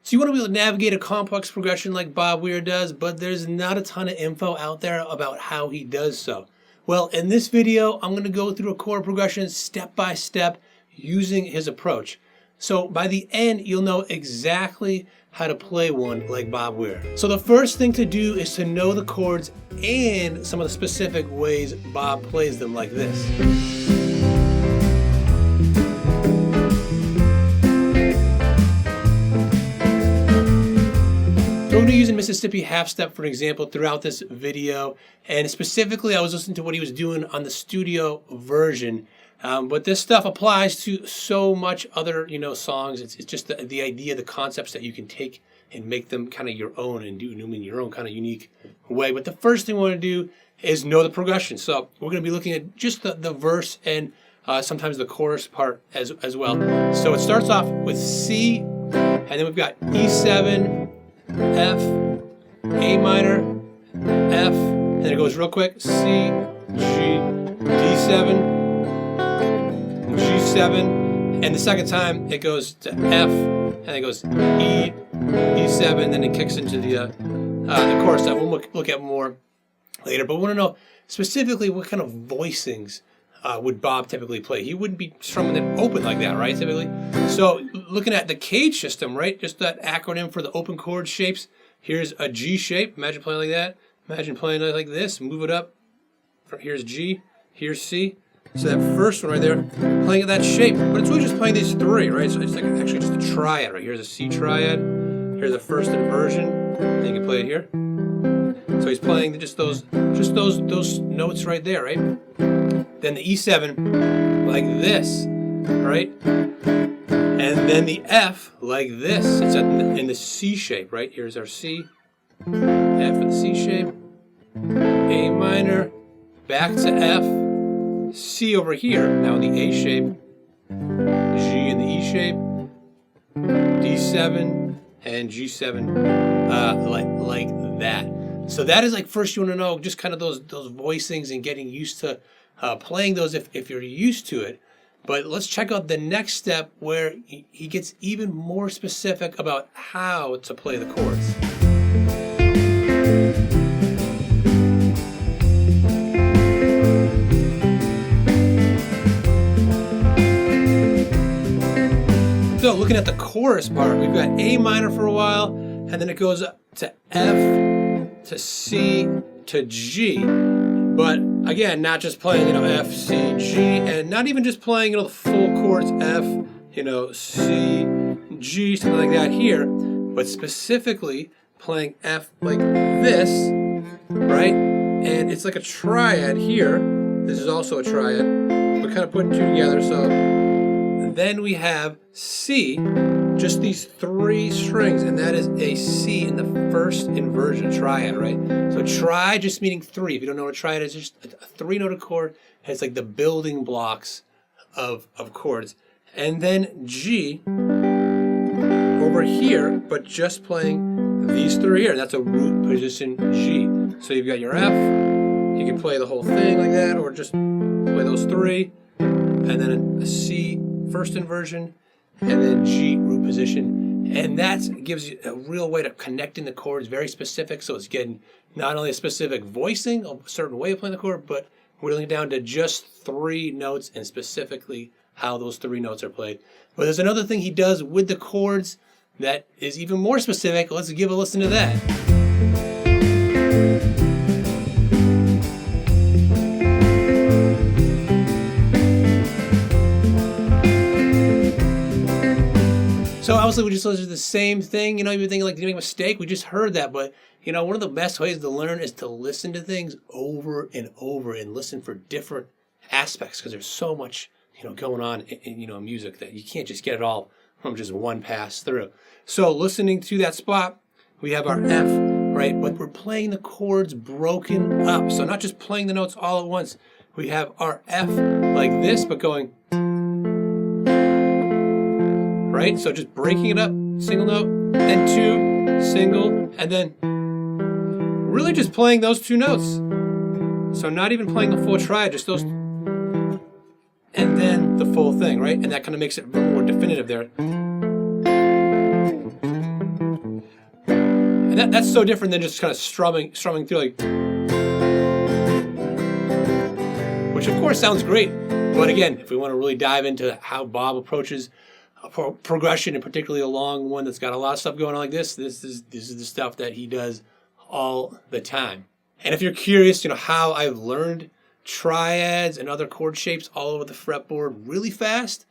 So you want to be able to navigate a complex progression like Bob Weir does, but there's not a ton of info out there about how he does so. Well, in this video, I'm going to go through a chord progression step by step using his approach. So by the end, you'll know exactly how to play one like Bob Weir. So the first thing to do is to know the chords and some of the specific ways Bob plays them, like this. So we're using Mississippi half step for an example throughout this video, and specifically I was listening to what he was doing on the studio version. But this stuff applies to so much other, songs. It's just the idea, the concepts that you can take and make them kind of your own and do them in your own kind of unique way. But the first thing we want to do is know the progression. So we're going to be looking at just the verse and sometimes the chorus part as well. So it starts off with C, and then we've got E7, F, A minor, F, and then it goes real quick, C, G, D7, G7, and the second time it goes to F, and it goes E, E7, then it kicks into the chorus that we'll look at more later. But we want to know specifically what kind of voicings would Bob typically play. He wouldn't be strumming it open like that, right, typically? So looking at the cage system, right, just that acronym for the open chord shapes, here's a G shape. Imagine playing like that. Imagine playing it like this. Move it up. Here's G, here's C. So that first one right there, playing at that shape, but it's really just playing these three, right? So it's like actually just a triad, right? Here's a C triad, here's the first inversion, and you can play it here. So he's playing just those notes right there, right? Then the E7 like this, right? And then the F like this. It's in the C shape, right? Here's our C, F in the C shape, A minor, back to F. C over here, now in the A shape, G in the E shape, D7, and G7, like that. So that is like, first you want to know just kind of those voicings and getting used to playing those if you're used to it. But let's check out the next step where he gets even more specific about how to play the chords. So looking at the chorus part, we've got A minor for a while, and then it goes up to F, to C, to G. But again, not just playing, F, C, G, and not even just playing, the full chords F, C, G, something like that here, but specifically playing F like this, right? And it's like a triad here. This is also a triad. We're kind of putting two together, so then we have C, just these three strings, and that is a C in the first inversion triad, right? So tri just meaning three. If you don't know what a triad is, just a three-note chord. It's like the building blocks of chords. And then G over here, but just playing these three here. That's a root position G. So you've got your F. You can play the whole thing like that, or just play those three, and then a C first inversion, and then G root position, and that gives you a real way to connecting the chords, very specific. So it's getting not only a specific voicing, a certain way of playing the chord, but whittling it down to just three notes and specifically how those three notes are played. But there's another thing he does with the chords that is even more specific. Let's give a listen to that. So obviously we just listened to the same thing, you're thinking like, did you make a mistake? We just heard that, but one of the best ways to learn is to listen to things over and over and listen for different aspects, because there's so much, going on in music that you can't just get it all from just one pass through. So listening to that spot, we have our F, right? But we're playing the chords broken up. So not just playing the notes all at once. We have our F like this, but going, right? So just breaking it up, single note, then two, single, and then really just playing those two notes. So not even playing the full triad, just those, and then the full thing, right? And that kind of makes it more definitive there. And that's so different than just kind of strumming through, like, which of course sounds great. But again, if we want to really dive into how Bob approaches a progression, and particularly a long one that's got a lot of stuff going on like this is the stuff that he does all the time. And if you're curious, how I've learned triads and other chord shapes all over the fretboard really fast,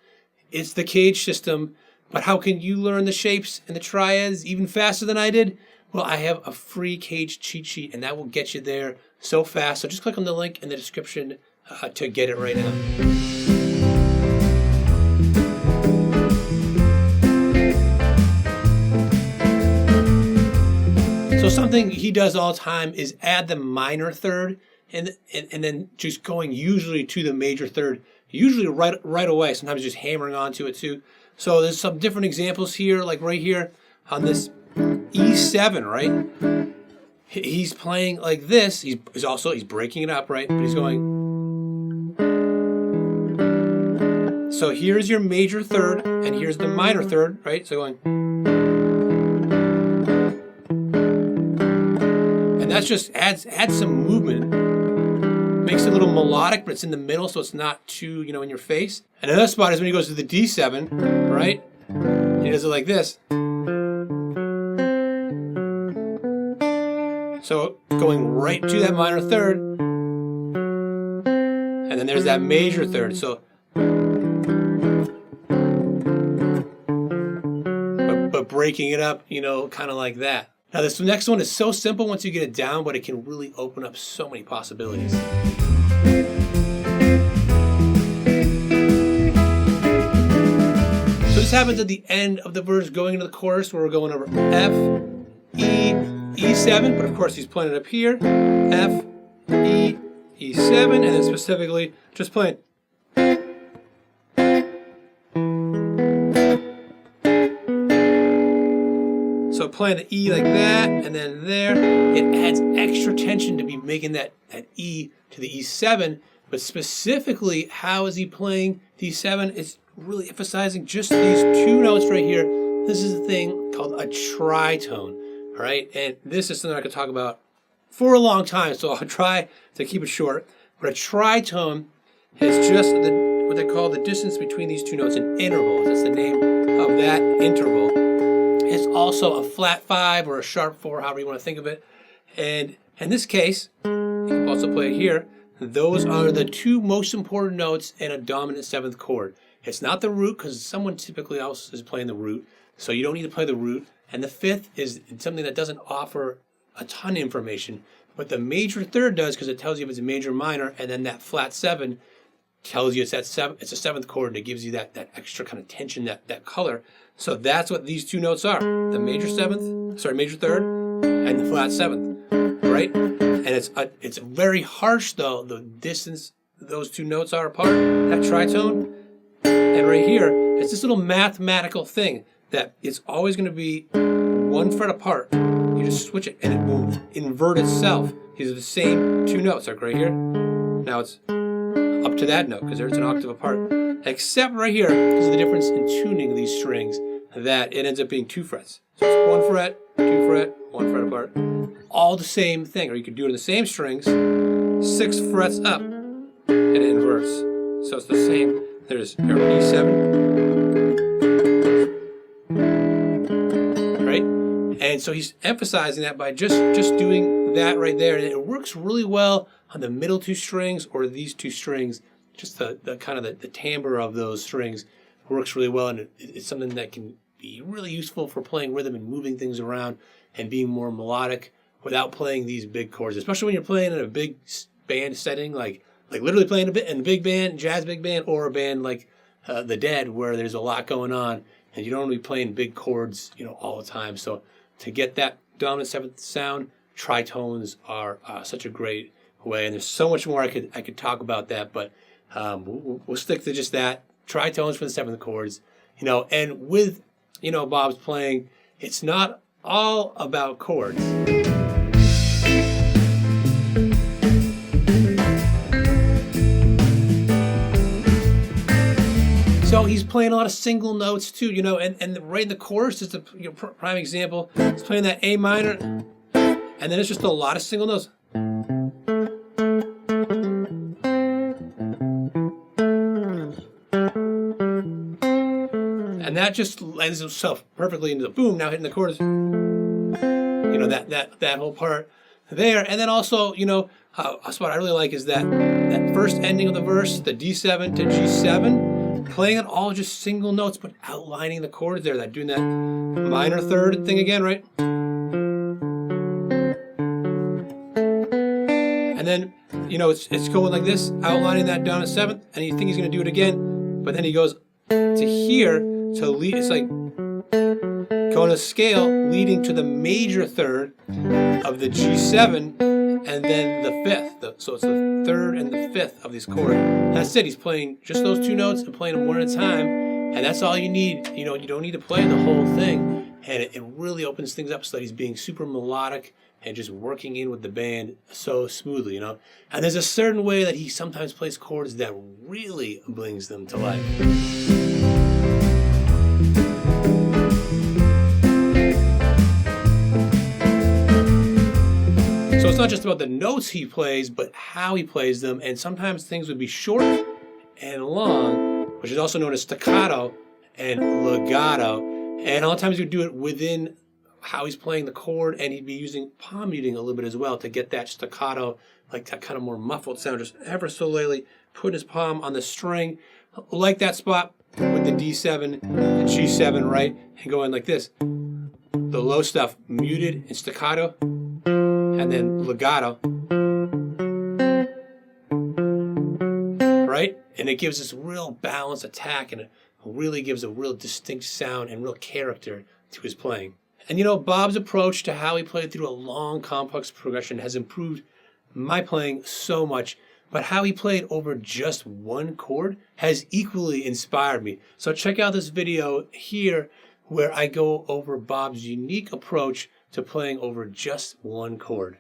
it's the Cage system. But how can you learn the shapes and the triads even faster than I did? Well, I have a free Cage cheat sheet, and that will get you there so fast. So just click on the link in the description to get it right now. So something he does all the time is add the minor third and then just going usually to the major third, usually right away, sometimes just hammering onto it too. So there's some different examples here, like right here on this E7, right? He's playing like this. He's breaking it up, right? But he's going. So here's your major third, and here's the minor third, right? So going. And that's just adds some movement. Makes it a little melodic, but it's in the middle, so it's not too, in your face. And another spot is when he goes to the D7, right? He does it like this. So going right to that minor third, and then there's that major third. So, but breaking it up, kind of like that. Now this next one is so simple once you get it down, but it can really open up so many possibilities. So this happens at the end of the verse going into the chorus where we're going over F, E, E7, but of course he's playing it up here, F, E, E7, and then specifically just playing. So playing the E like that, and then there, it adds extra tension to be making that E to the E7, but specifically, how is he playing the E7? It's really emphasizing just these two notes right here. This is a thing called a tritone, all right? And this is something I could talk about for a long time, so I'll try to keep it short. But a tritone is just what they call the distance between these two notes, an interval. That's the name of that interval. It's also a flat 5 or a sharp 4, however you want to think of it. And in this case, you can also play it here. Those are the two most important notes in a dominant 7th chord. It's not the root, because someone typically else is playing the root, so you don't need to play the root. And the 5th is something that doesn't offer a ton of information, but the major third does, because it tells you if it's a major or minor, and then that flat 7 tells you it's a 7th chord, and it gives you that extra kind of tension, that color. So that's what these two notes are: the major third, and the flat 7th, right? And it's very harsh though, the distance those two notes are apart, that tritone. And right here, it's this little mathematical thing that it's always going to be 1 fret apart. You just switch it, and it will invert itself. These are the same two notes, like right here. Now it's up to that note, because there's an octave apart. Except right here, because of the difference in tuning these strings, that it ends up being 2 frets. So it's 1 fret, 2 fret, 1 fret apart. All the same thing. Or you could do it in the same strings, 6 frets up, and it inverts. So it's the same. There's E7. Right? And so he's emphasizing that by just doing that right there. And it works really well on the middle 2 strings or these 2 strings. Just the kind of the timbre of those strings works really well, and it's something that can be really useful for playing rhythm and moving things around and being more melodic without playing these big chords, especially when you're playing in a big band setting, like literally playing in a big band, jazz big band, or a band like The Dead, where there's a lot going on, and you don't want to be playing big chords, all the time. So to get that dominant 7th sound, tritones are such a great way, and there's so much more I could talk about that, but we'll stick to just that. Tritones for the 7th chords, and with, Bob's playing, it's not all about chords. So he's playing a lot of single notes too, you know, and right in the chorus is the prime example. He's playing that A minor, and then it's just a lot of single notes. And that just lends itself perfectly into the boom, now hitting the chords. You know, that whole part there. And then also, you know, a spot I really like is that first ending of the verse, the D7 to G7, playing it all just single notes, but outlining the chords there, that doing that minor third thing again, right? And then, you know, it's going like this, outlining that down a seventh, and you think he's going to do it again, but then he goes to here to lead. It's like going to scale, leading to the major third of the G7, and then the fifth. So it's the third and the fifth of these chords. That's it. He's playing just those two notes and playing them one at a time, and that's all you need. You know, you don't need to play the whole thing, and it really opens things up so that he's being super melodic and just working in with the band so smoothly, you know. And there's a certain way that he sometimes plays chords that really brings them to life. So it's not just about the notes he plays, but how he plays them. And sometimes things would be short and long, which is also known as staccato and legato. And a lot of times he would do it within how he's playing the chord, and he'd be using palm muting a little bit as well to get that staccato, like that kind of more muffled sound, just ever so lightly putting his palm on the string, like that spot with the D7 and G7, right? And going like this. The low stuff muted and staccato, and then legato, right? And it gives this real balanced attack, and it really gives a real distinct sound and real character to his playing. And you know, Bob's approach to how he played through a long, complex progression has improved my playing so much, but how he played over just one chord has equally inspired me. So check out this video here where I go over Bob's unique approach to playing over just one chord.